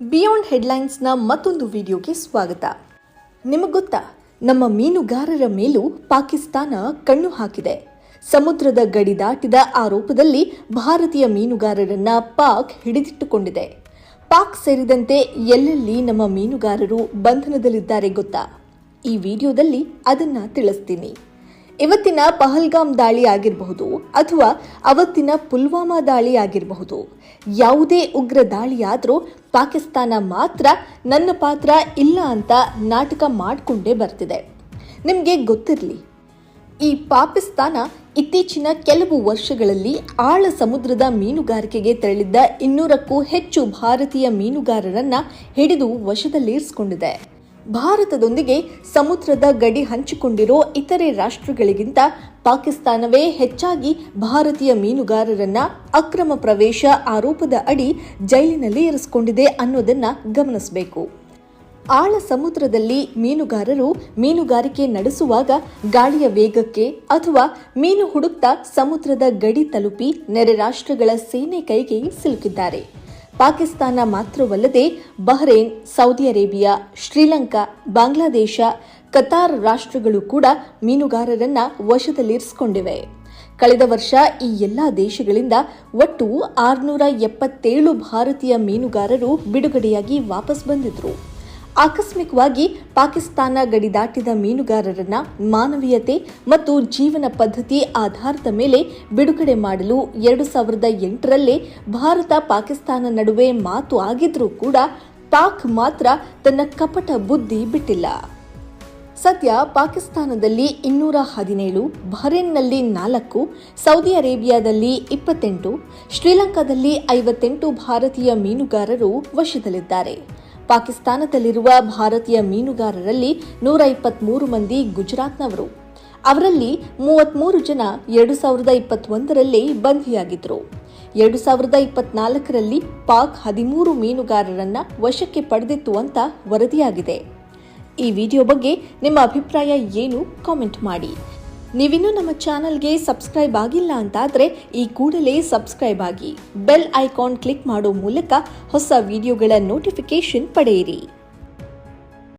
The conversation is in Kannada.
ಬಿಯಾಂಡ್ ಹೆಡ್ಲೈನ್ಸ್ನ ಮತ್ತೊಂದು ವಿಡಿಯೋಗೆ ಸ್ವಾಗತ. ನಿಮಗೆ ಗೊತ್ತಾ, ನಮ್ಮ ಮೀನುಗಾರರ ಮೇಲೂ ಪಾಕಿಸ್ತಾನ ಕಣ್ಣು ಹಾಕಿದೆ. ಸಮುದ್ರದ ಗಡಿ ದಾಟಿದ ಆರೋಪದಲ್ಲಿ ಭಾರತೀಯ ಮೀನುಗಾರರನ್ನ ಪಾಕ್ ಹಿಡಿದಿಟ್ಟುಕೊಂಡಿದೆ. ಪಾಕ್ ಸೇರಿದಂತೆ ಎಲ್ಲೆಲ್ಲಿ ನಮ್ಮ ಮೀನುಗಾರರು ಬಂಧನದಲ್ಲಿದ್ದಾರೆ ಗೊತ್ತಾ? ಈ ವಿಡಿಯೋದಲ್ಲಿ ಅದನ್ನ ತಿಳಿಸ್ತೀನಿ. ಇವತ್ತಿನ ಪಹಲ್ಗಾಮ್ ದಾಳಿ ಆಗಿರಬಹುದು ಅಥವಾ ಅವತ್ತಿನ ಪುಲ್ವಾಮಾ ದಾಳಿ ಆಗಿರಬಹುದು, ಯಾವುದೇ ಉಗ್ರ ದಾಳಿಯಾದರೂ ಪಾಕಿಸ್ತಾನ ಮಾತ್ರ ನನ್ನ ಪಾತ್ರ ಇಲ್ಲ ಅಂತ ನಾಟಕ ಮಾಡಿಕೊಂಡೇ ಬರ್ತಿದೆ. ನಿಮಗೆ ಗೊತ್ತಿರಲಿ, ಈ ಪಾಕಿಸ್ತಾನ ಇತ್ತೀಚಿನ ಕೆಲವು ವರ್ಷಗಳಲ್ಲಿ ಆಳ ಸಮುದ್ರದ ಮೀನುಗಾರಿಕೆಗೆ ತೆರಳಿದ್ದ 200ಕ್ಕೂ ಹೆಚ್ಚು ಭಾರತೀಯ ಮೀನುಗಾರರನ್ನ ಹಿಡಿದು ವಶದಲ್ಲಿರಿಸಿಕೊಂಡಿದೆ. ಭಾರತದೊಂದಿಗೆ ಸಮುದ್ರದ ಗಡಿ ಹಂಚಿಕೊಂಡಿರೋ ಇತರೆ ರಾಷ್ಟ್ರಗಳಿಗಿಂತ ಪಾಕಿಸ್ತಾನವೇ ಹೆಚ್ಚಾಗಿ ಭಾರತೀಯ ಮೀನುಗಾರರನ್ನ ಅಕ್ರಮ ಪ್ರವೇಶ ಆರೋಪದ ಅಡಿ ಜೈಲಿನಲ್ಲಿ ಇರಿಸಿಕೊಂಡಿದೆ ಅನ್ನೋದನ್ನ ಗಮನಿಸಬೇಕು. ಆಳ ಸಮುದ್ರದಲ್ಲಿ ಮೀನುಗಾರರು ಮೀನುಗಾರಿಕೆ ನಡೆಸುವಾಗ ಗಾಳಿಯ ವೇಗಕ್ಕೆ ಅಥವಾ ಮೀನು ಹುಡುಕ್ತಾ ಸಮುದ್ರದ ಗಡಿ ತಲುಪಿ ನೆರೆ ರಾಷ್ಟ್ರಗಳ ಸೇನೆ ಕೈಗೆ ಸಿಲುಕಿದ್ದಾರೆ. ಪಾಕಿಸ್ತಾನ ಮಾತ್ರವಲ್ಲದೆ Bahrain, Saudi Arabia, Sri Lanka, Bangladesh, Qatar ರಾಷ್ಟ್ರಗಳು ಕೂಡ ಮೀನುಗಾರರನ್ನ ವಶದಲ್ಲಿರಿಸಿಕೊಂಡಿವೆ. ಕಳೆದ ವರ್ಷ ಈ ಎಲ್ಲಾ ದೇಶಗಳಿಂದ ಒಟ್ಟು 677 ಭಾರತೀಯ ಮೀನುಗಾರರು ಬಿಡುಗಡೆಯಾಗಿ ವಾಪಸ್ ಬಂದಿದ್ರು. ಆಕಸ್ಮಿಕವಾಗಿ ಪಾಕಿಸ್ತಾನ ಗಡಿ ದಾಟಿದ ಮೀನುಗಾರರನ್ನ ಮಾನವೀಯತೆ ಮತ್ತು ಜೀವನ ಪದ್ಧತಿ ಆಧಾರದ ಮೇಲೆ ಬಿಡುಗಡೆ ಮಾಡಲು 2008ರಲ್ಲೇ ಭಾರತ ಪಾಕಿಸ್ತಾನ ನಡುವೆ ಮಾತು ಆಗಿದ್ರೂ ಕೂಡ ಪಾಕ್ ಮಾತ್ರ ತನ್ನ ಕಪಟ ಬುದ್ಧಿ ಬಿಟ್ಟಿಲ್ಲ. ಸದ್ಯ ಪಾಕಿಸ್ತಾನದಲ್ಲಿ 217, ಬಹ್ರೇನ್ನಲ್ಲಿ 4, ಸೌದಿ ಅರೇಬಿಯಾದಲ್ಲಿ 28, ಶ್ರೀಲಂಕಾದಲ್ಲಿ 58 ಭಾರತೀಯ ಮೀನುಗಾರರು ವಶದಲ್ಲಿದ್ದಾರೆ. ಪಾಕಿಸ್ತಾನದಲ್ಲಿರುವ ಭಾರತೀಯ ಮೀನುಗಾರರಲ್ಲಿ 123 ಮಂದಿ ಗುಜರಾತ್ನವರು. ಅವರಲ್ಲಿ 33 ಜನ 2021ರಲ್ಲೇ ಬಂಧಿಯಾಗಿದ್ದರು. 2024ರಲ್ಲಿ ಪಾಕ್ 13 ಮೀನುಗಾರರನ್ನ ವಶಕ್ಕೆ ಪಡೆದಿತ್ತು ಅಂತ ವರದಿಯಾಗಿದೆ. ಈ ವಿಡಿಯೋ ಬಗ್ಗೆ ನಿಮ್ಮ ಅಭಿಪ್ರಾಯ ಏನು? ಕಾಮೆಂಟ್ ಮಾಡಿ. ನೀವಿನ್ನೂ ನಮ್ಮ ಚಾನಲ್ಗೆ ಸಬ್ಸ್ಕ್ರೈಬ್ ಆಗಿಲ್ಲ ಅಂತಾದರೆ ಈ ಕೂಡಲೇ ಸಬ್ಸ್ಕ್ರೈಬ್ ಆಗಿ ಬೆಲ್ ಐಕಾನ್ ಕ್ಲಿಕ್ ಮಾಡೋ ಮೂಲಕ ಹೊಸ ವಿಡಿಯೋಗಳ ನೋಟಿಫಿಕೇಶನ್ ಪಡೆಯಿರಿ.